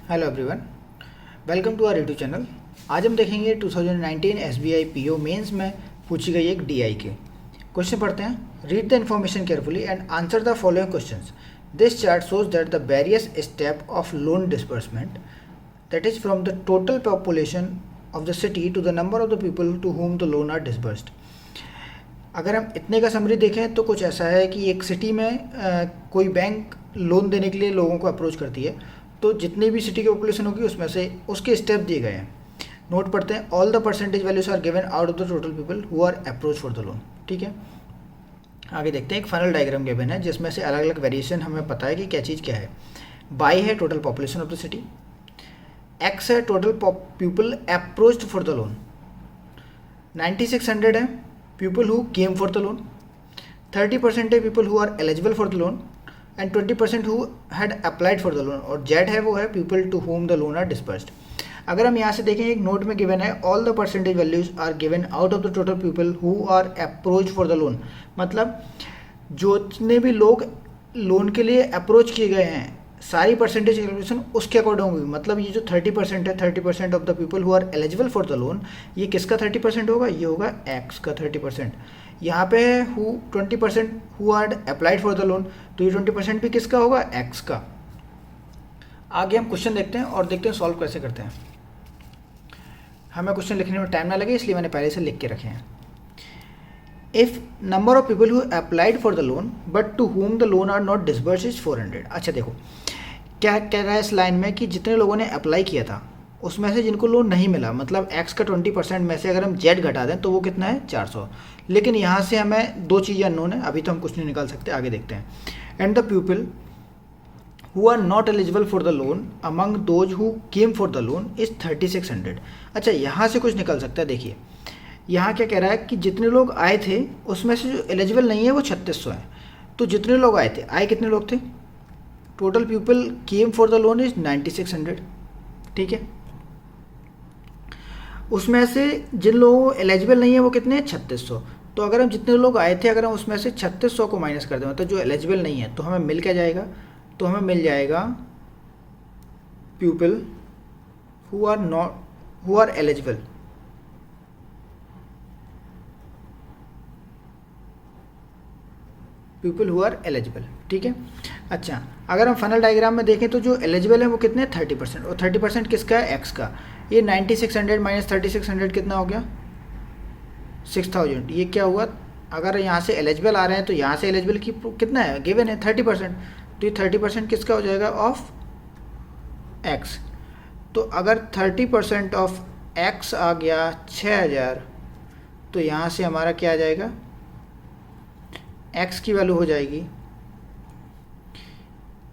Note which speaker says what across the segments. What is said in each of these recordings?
Speaker 1: Hello everyone, welcome to our YouTube channel. आज हम देखेंगे 2019 एसबीआई पीओ मेंस में पूछी गई एक डीआई के क्वेश्चन पढ़ते हैं। Read the information carefully and answer the following questions. This chart shows that the various step of loan disbursement that is from the total population of the city to the number of the people to whom the loan are disbursed. अगर हम इतने का summary देखें तो कुछ ऐसा है कि एक सिटी में कोई बैंक लोन देने के लिए लोगों को अप्रोच करती है, तो जितनी भी सिटी की पॉपुलेशन होगी उसमें से उसके स्टेप दिए गए हैं। नोट पढ़ते हैं। All the percentage values are given out of the total people who are approach for the loan. ठीक है, आगे देखते हैं। एक फनल डायग्राम गिवन है जिसमें से अलग अलग वेरिएशन हमें पता है कि क्या चीज़ क्या है। बाई है total population of the city, X है total people approached for the loan, 9600 है people who came for the loan, 30% है people who are eligible for the loan and 20% who had applied for the loan, और Z है वो है people to whom the loan are disbursed. अगर हम यहाँ से देखें, एक नोट में गिवन है all the percentage values are given out of the total people who are approach for the loan, मतलब जितने भी लोग लोन के लिए अप्रोच किए गए हैं सारी परसेंटेज कैलकुलेशन उसके अकॉर्डिंग होगी। मतलब ये जो 30% है, 30% of the people who are eligible for the loan, ये किसका 30% होगा? ये होगा एक्स का 30%। यहाँ पे है who 20% who are applied for the loan, तो ये 20% भी किसका होगा? एक्स का। आगे हम क्वेश्चन देखते हैं और देखते हैं सॉल्व कैसे करते हैं। हमें क्वेश्चन लिखने में टाइम ना लगे इसलिए मैंने पहले से लिख के रखे हैं। If number of people who applied for the loan but to whom the loan are not disbursed is 400। अच्छा देखो क्या कह रहा है इस लाइन में कि जितने लोगों ने अप्लाई किया था उसमें से जिनको लोन नहीं मिला, मतलब एक्स का 20% में से अगर हम जेड घटा दें तो वो कितना है? 400। लेकिन यहाँ से हमें दो चीज़ें अननोन है, अभी तो हम कुछ नहीं निकाल सकते। आगे देखते हैं। And the people who are not eligible for the loan among those who came for the loan is 3600। अच्छा यहाँ से कुछ निकल सकता है। देखिए यहाँ क्या कह रहा है कि जितने लोग आए थे उसमें से जो एलिजिबल नहीं है वो 3600 है। तो जितने लोग आए थे, आए कितने लोग थे? Total people came for the loan is 9600। ठीक है, उसमें से जिन लोगों को एलिजिबल नहीं है वो कितने हैं? 3600। तो अगर हम जितने लोग आए थे अगर हम उसमें से 3600 को माइनस कर दें, मतलब जो एलिजिबल नहीं है, तो हमें मिल क्या जाएगा? तो हमें मिल जाएगा people who are eligible, people who are eligible. ठीक है, अच्छा अगर हम फनल डायग्राम में देखें तो जो एलिजिबल है वो कितने? 30%, और 30% किसका है? एक्स का। ये 9600 माइनस 3600 कितना हो गया? 6000। ये क्या हुआ? अगर यहाँ से एलिजिबल आ रहे हैं तो यहाँ से एलिजिबल की कितना है? गिवन है 30%, तो ये 30% किसका हो जाएगा? Of x. तो अगर 30% ऑफ एक्स आ गया 6000, तो यहाँ से हमारा क्या आ जाएगा? एक्स की वैल्यू हो जाएगी,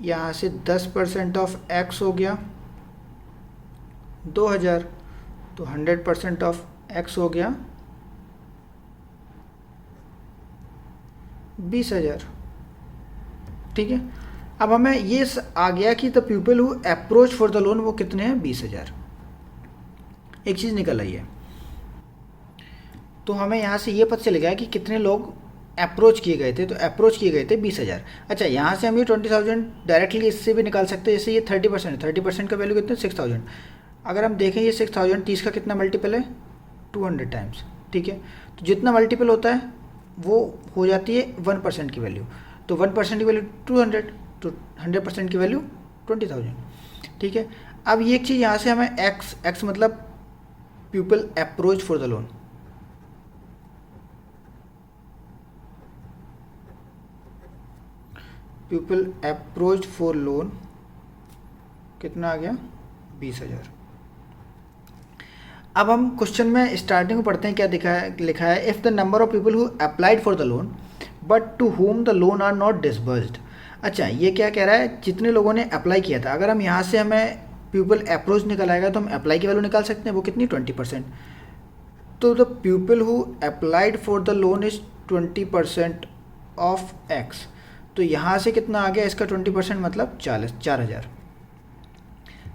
Speaker 1: यहाँ से 10% ऑफ एक्स हो गया 2000, तो 100% ऑफ एक्स हो गया 20000। ठीक है, अब हमें ये आ गया कि the people who approach for the loan वो कितने हैं? 20000। एक चीज़ निकल आई है, तो हमें यहाँ से ये पता चलेगा कि कितने लोग अप्रोच किए गए थे। तो अप्रोच किए गए थे 20000। अच्छा यहाँ से हम ये 20000 डायरेक्टली इससे भी निकाल सकते हैं। जैसे ये 30% है, 30% का वैल्यू कितने? 6000। अगर हम देखें ये 6000 30 का कितना मल्टीपल है? 200 टाइम्स। ठीक है, तो जितना मल्टीपल होता है वो हो जाती है 1% की वैल्यू। तो 1% की वैल्यू 200, तो 100% की वैल्यू 20000। ठीक है, अब ये एक चीज़ यहाँ से हमें एक्स मतलब people approach for the loan, people approach for loan कितना आ गया? 20000। अब हम क्वेश्चन में स्टार्टिंग में पढ़ते हैं, क्या लिखा है? If the number of people who applied for the loan but to whom the loan are not disbursed. अच्छा ये क्या कह रहा है? जितने लोगों ने अप्लाई किया था, अगर हम यहाँ से हमें पीपल अप्रोच निकल आएगा तो हम अप्लाई की वैल्यू निकाल सकते हैं, वो कितनी? 20%। तो the people who applied for the loan is 20% of x. तो यहाँ से कितना आ गया इसका 20%? मतलब 4000।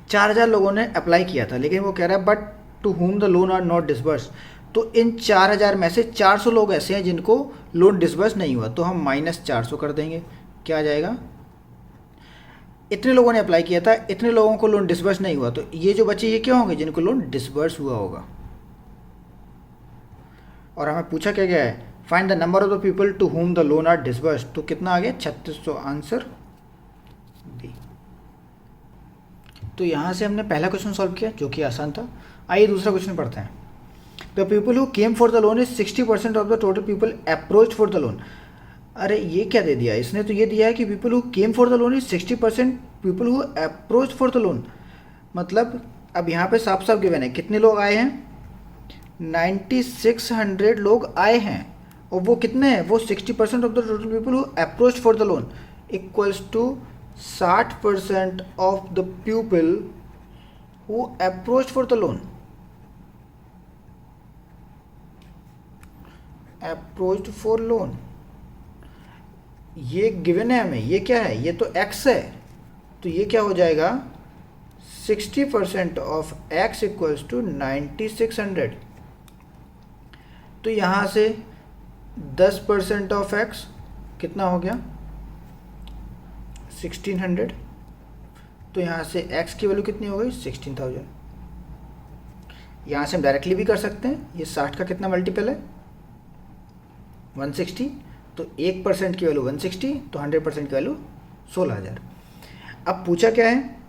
Speaker 1: 4000 लोगों ने अप्लाई किया था, लेकिन वो कह रहा है but to whom the loan are not disburse. तो इन 4000 में से 400 लोग ऐसे हैं जिनको लोन डिसबर्स नहीं हुआ, तो हम -400 कर देंगे। क्या आ जाएगा? इतने लोगों ने अप्लाई किया था, इतने लोगों को लोन डिसबर्स नहीं हुआ, तो ये जो बच्चे ये क्या होंगे, जिनको लोन डिसबर्स हुआ होगा। और हमें पूछा क्या गया है, find the number of the people to whom the loan are disburse, तो कितना आ गया 3600, आंसर बी। तो यहाँ से हमने पहला क्वेश्चन सॉल्व किया जो कि आसान था। आइए दूसरा क्वेश्चन पढ़ते हैं। The people who came for the loan is 60% of the total people approach for the loan. अरे ये क्या दे दिया इसने, तो ये दिया है कि people who came for the loan is 60% people who approach for the loan. मतलब अब यहाँ पे साफ साफ गिवन है कितने लोग आए हैं, 9600 लोग आए हैं, और वो कितने हैं, वो 60% of the total people who approach for the loan equals to 60% of the people who approach for the loan, approached for loan. ये गिवन है हमें, ये क्या है, ये तो x है, तो ये क्या हो जाएगा 60% ऑफ x इक्वल्स टू 9600। तो यहाँ से 10% ऑफ x कितना हो गया 1600, तो यहाँ से x की वैल्यू कितनी हो गई 16000। यहाँ से हम डायरेक्टली भी कर सकते हैं, ये 60 का कितना मल्टीपल है 160, तो 1% की वैल्यू 160, तो 100% की वैल्यू 16000। अब पूछा क्या है,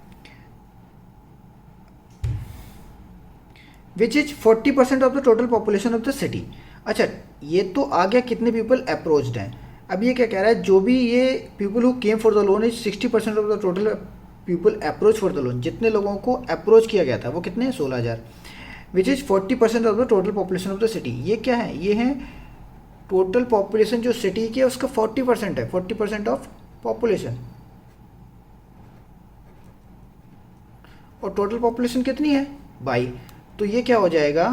Speaker 1: which is 40% of the total population of the city. अच्छा ये तो आ गया कितने पीपल अप्रोच्ड हैं। अब ये क्या कह रहा है, जो भी ये people who came for the loan is 60% of the total people approach for the loan, जितने लोगों को अप्रोच किया गया था वो कितने हैं 16000, which is 40% of the total population of the city. ये क्या है, ये है टोटल पॉपुलेशन जो सिटी की है उसका 40% है, 40% ऑफ पॉपुलेशन। और टोटल पॉपुलेशन कितनी है 22, तो ये क्या हो जाएगा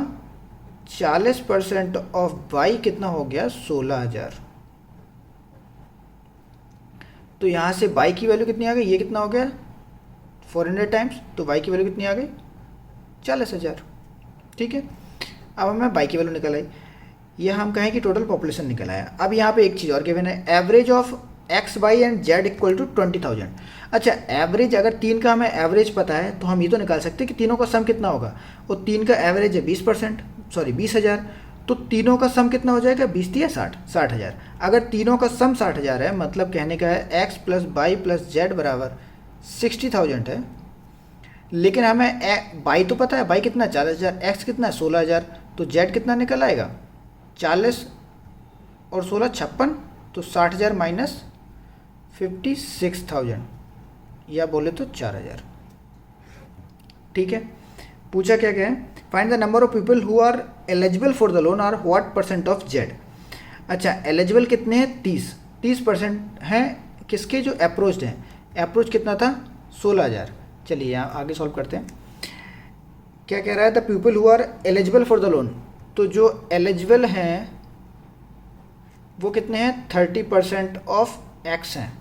Speaker 1: 40% ऑफ 22 कितना हो गया 16000। तो यहाँ से 22 की वैल्यू कितनी आ गई, ये कितना हो गया 400 टाइम्स, तो 22 की वैल्यू कितनी आ गई 40000। ठीक है, अब हमें 22 की वैल्यू निकल आई, ये हम कहें कि टोटल पॉपुलेशन निकल आया। अब यहाँ पे एक चीज़ और गिवन है, average of X Y and Z equal to 20000। अच्छा एवरेज, अगर 3 का हमें एवरेज पता है तो हम ये तो निकाल सकते हैं कि तीनों का सम कितना होगा, और 3 का एवरेज है 20,000, तो तीनों का सम कितना हो जाएगा 20 या 60,000। अगर तीनों का सम 60,000 है, मतलब कहने का है X plus Y plus Z बराबर 60,000 है, लेकिन हमें वाई तो पता है, वाई कितना 40,000, एक्स कितना 16,000, तो जेड कितना निकल आएगा 40 और 16 56, तो 60,000 माइनस 56,000 या बोले तो 4,000। ठीक है, पूछा क्या क्या है, find the number of people who are eligible for the loan are what percent of Z. अच्छा एलिजिबल कितने हैं 30% हैं किसके, जो अप्रोच्ड हैं। अप्रोच कितना था 16,000। चलिए यहाँ आगे सॉल्व करते हैं। क्या कह रहा है, the people who are eligible for the loan, तो जो एलिजिबल हैं वो कितने हैं 30% ऑफ एक्स हैं।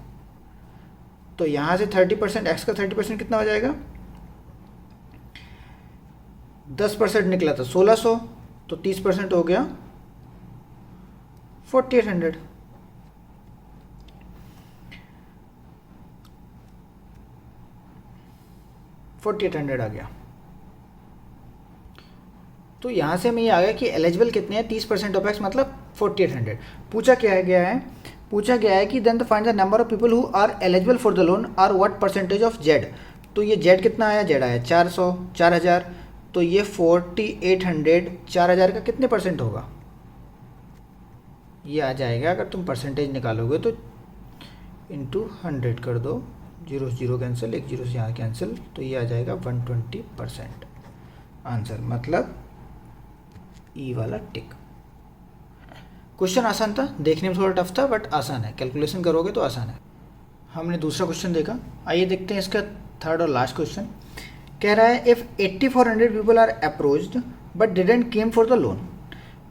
Speaker 1: तो यहाँ से 30% एक्स का 30% कितना हो जाएगा 10% निकला था 1600, तो 30% हो गया 4800। आ गया। तो यहाँ से हमें ये आ गया कि एलिजिबल कितने हैं 30% ऑफ एक्स मतलब 4800। पूछा क्या गया है, पूछा गया है कि then the find the number of people who are eligible for the loan are what percentage of Z. तो ये जेड कितना आया, जेड आया 400, 4000, तो ये 4800 4000 का कितने परसेंट होगा, ये आ जाएगा, अगर तुम परसेंटेज निकालोगे तो इंटू 100 कर दो, 0 0 कैंसिल, 1 0 से यहाँ कैंसिल, तो ये आ जाएगा 120% आंसर, मतलब ई वाला टिक। क्वेश्चन आसान था, देखने में थोड़ा टफ था बट आसान है, कैलकुलेशन करोगे तो आसान है। हमने दूसरा क्वेश्चन देखा, आइए देखते हैं इसका थर्ड और लास्ट क्वेश्चन। कह रहा है if 8400 people are approached but didn't came for the loan,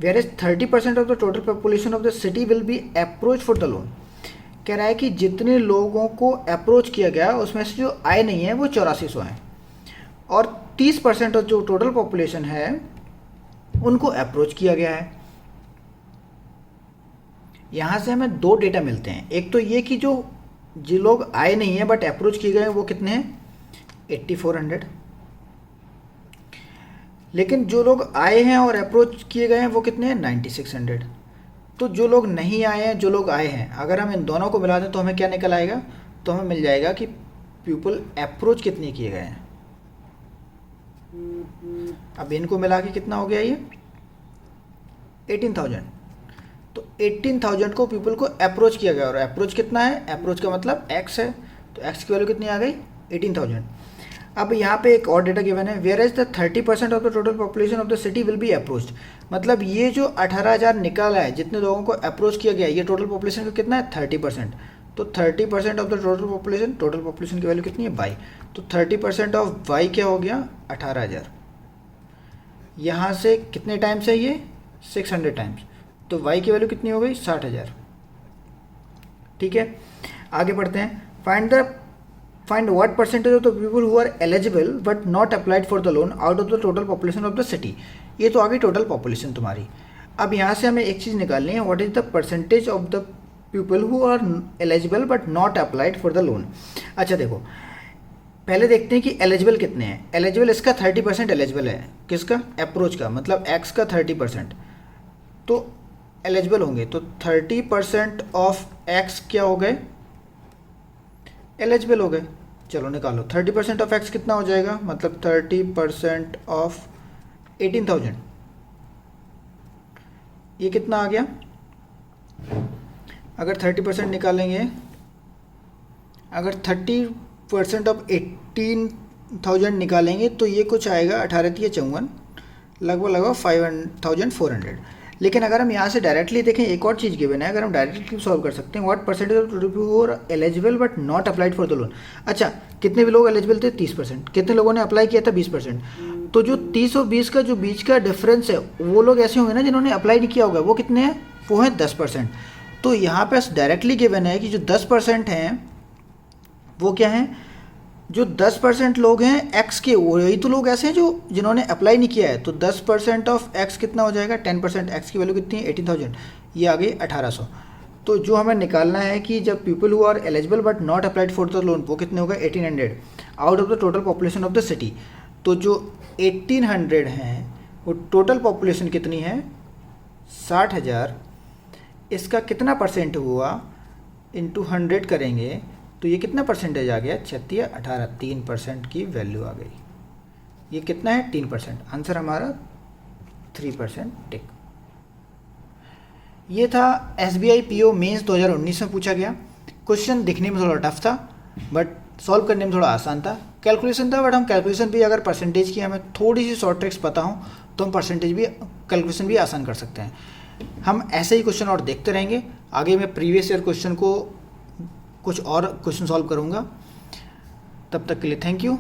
Speaker 1: where is 30% of the total population of the city will be approach for the loan. कह रहा है कि जितने लोगों को अप्रोच किया गया उसमें से जो आए नहीं है वो 8400 हैं, और 30% ऑफ जो टोटल पॉपुलेशन है उनको अप्रोच किया गया है। यहाँ से हमें दो डेटा मिलते हैं, एक तो ये कि जो जो लोग आए नहीं हैं बट अप्रोच किए गए हैं वो कितने हैं, 8400। लेकिन जो लोग आए हैं और अप्रोच किए गए हैं वो कितने हैं, 9600। तो जो लोग नहीं आए हैं, जो लोग आए हैं, अगर हम इन दोनों को मिला दें तो हमें क्या निकल आएगा, तो हमें मिल जाएगा कि पीपल अप्रोच कितने किए गए हैं। अब इनको मिला के कितना हो गया ये, 18,000। तो 18,000 को पीपल को अप्रोच किया गया, और अप्रोच कितना है, अप्रोच का मतलब x है, तो x की वैल्यू कितनी आ गई, 18,000। अब यहाँ पे एक और डेटा गिवन है, whereas the 30% of the total population of the city will be approached. मतलब ये जो 18,000 निकाला है, जितने लोगों को अप्रोच किया गया, ये टोटल पॉपुलेशन का कितना है, 30%। तो 30% ऑफ द टोटल पॉपुलेशन की वैल्यू कितनी है, y। तो 30% ऑफ y क्या हो गया, 18,000। यहाँ से कितने टाइम्स है ये, 600 टाइम्स। तो y की वैल्यू कितनी हो गई, 60,000। ठीक है, आगे बढ़ते हैं। Find what percentage of the people who are eligible but not applied for the loan out of the total population of the city. ये तो आ गई टोटल पॉपुलेशन तुम्हारी। अब यहाँ से हमें एक चीज़ निकालनी है, what is the percentage of the people who are eligible but not applied for the loan. अच्छा देखो, पहले देखते हैं कि एलिजिबल कितने हैं। एलिजिबल इसका 30% एलिजिबल है, किसका, अप्रोच का, मतलब x का 30%। तो एलिजिबल होंगे, तो 30% ऑफ x क्या हो गए, एलिजिबल हो गए। चलो निकालो, 30% ऑफ x कितना हो जाएगा, मतलब 30% ऑफ 18,000, ये कितना आ गया। अगर 30% निकालेंगे, अगर 30% ऑफ 18,000 निकालेंगे तो ये कुछ आएगा 18×54, लगभग 5,400। लेकिन अगर हम यहाँ से डायरेक्टली देखें, एक और चीज़ गिवन है, अगर हम डायरेक्टली सॉल्व कर सकते हैं, what percentage of people who are eligible but not applied for the loan. अच्छा, कितने भी लोग एलिजिबल थे, 30%। कितने लोगों ने अप्लाई किया था, 20%। तो जो 30 और 20 का जो बीच का डिफरेंस है, वो लोग ऐसे होंगे ना जिन्होंने अप्लाई नहीं किया होगा, वो कितने हैं, वो हैं 10%। तो यहाँ पे डायरेक्टली गिवन है कि जो 10% हैं वो क्या हैं, जो 10% लोग हैं एक्स के, वही तो लोग ऐसे हैं जो जिन्होंने अप्लाई नहीं किया है। तो 10% ऑफ एक्स कितना हो जाएगा, 10%। एक्स की वैल्यू कितनी है, 18,000, ये आ गई 1800। तो जो हमें निकालना है कि जब people who are eligible but not applied for the loan, वो कितने होगा, 1800 out of the total population of the city. तो जो 1800 हैं वो टोटल पॉपुलेशन कितनी है, 60,000। इसका कितना परसेंट हुआ, इंटू 100 करेंगे तो ये कितना परसेंटेज आ गया, 36 18, 3% की वैल्यू आ गई। ये कितना है, 3%। आंसर हमारा 3% टिक। ये था SBI PO मेंस 2019 में पूछा गया क्वेश्चन। दिखने में थोड़ा टफ था बट सॉल्व करने में थोड़ा आसान था। कैलकुलेशन था, बट हम कैलकुलेशन भी, अगर परसेंटेज की हमें थोड़ी सी शॉर्ट ट्रिक्स पता हो तो हम परसेंटेज भी, कैलकुलेशन भी आसान कर सकते हैं। हम ऐसे ही क्वेश्चन और देखते रहेंगे। आगे मैं प्रीवियस ईयर क्वेश्चन को, कुछ और क्वेश्चन सॉल्व करूँगा। तब तक के लिए थैंक यू।